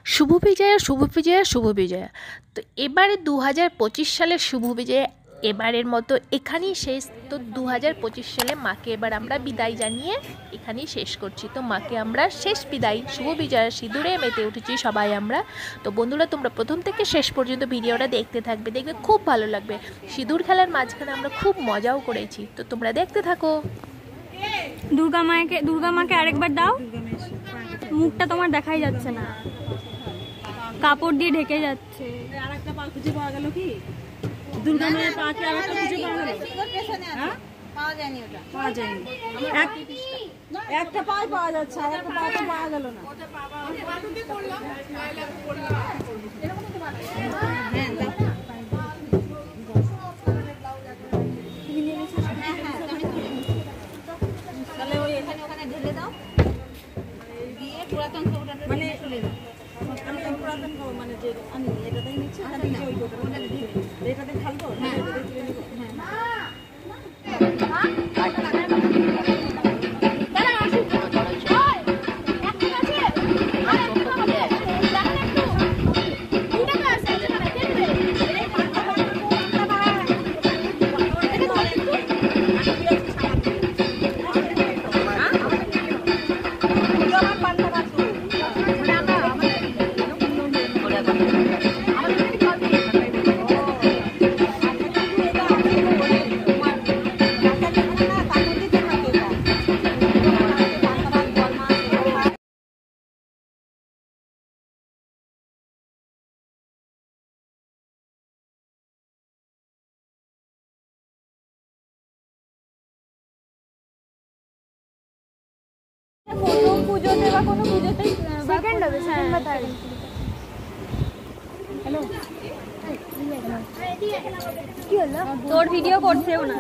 শুভ বিজয়া, শুভ বিজয়া, শুভ বিজয়া। তো এবারে 2025 সালের শুভ বিজয়া এবারের মতো এখানেই শেষ। তো 2025 সালে মাকে এবার আমরা বিদায় জানিয়ে এখানেই শেষ করছি। তো মাকে আমরা শেষ বিদায়, শুভ বিজয়া সিঁদুরে মেতে উঠেছি সবাই আমরা। তো বন্ধুরা, তোমরা প্রথম থেকে শেষ পর্যন্ত ভিডিওটা দেখতে থাকবে, দেখবে খুব ভালো লাগবে। সিঁদুর খেলার মাঝখানে আমরা খুব মজাও করেছি, তো তোমরা দেখতে থাকো। দুর্গা মাকে আরেকবার দাও, মুখটা তোমার দেখাই যাচ্ছে না, কাপড় দিয়ে ঢেকে যাচ্ছে। আরেকটা পা খুঁজে পাওয়া গেল কি? দুর্গা মায়ের পাকে আরেকটা খুঁজে পাওয়া গেল? হ্যাঁ, পাওয়া যায়নি। ওটা পাওয়া যায়নি। একটা পাই পাওয়া যাচ্ছে, আর একটা পা তো পাওয়া গেল না। তাহলে ওই এখানে ওখানে ঢেলে দাও, দিয়ে পুরাতন খবরটা মানে আমি পুরাতন খবর মানে যে আমি এটাতেই নিচ্ছি, এখানে ওই গোটা এটাতে ঢালবো। হ্যাঁ, পুজোতে বা কোনো পুজোতেই সেকেন্ড হবে, সেকেন্ড বা থার্ড। হ্যালো, কি হলো? তোর ভিডিও করছেও না।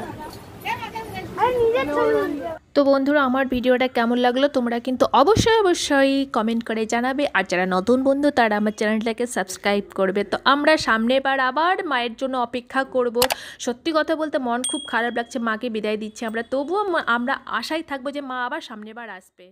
তো বন্ধুরা, আমার ভিডিওটা কেমন লাগলো তোমরা কিন্তু অবশ্যই কমেন্ট করে জানাবে। আর যারা নতুন বন্ধু তারা আমার চ্যানেলটাকে সাবস্ক্রাইব করবে। তো আমরা সামনের বার আবার মায়ের জন্য অপেক্ষা করব। সত্যি কথা বলতে মন খুব খারাপ লাগছে, মাকে বিদায় দিচ্ছি আমরা, তবুও আমরা আশায় থাকবো যে মা আবার সামনের বার আসবে।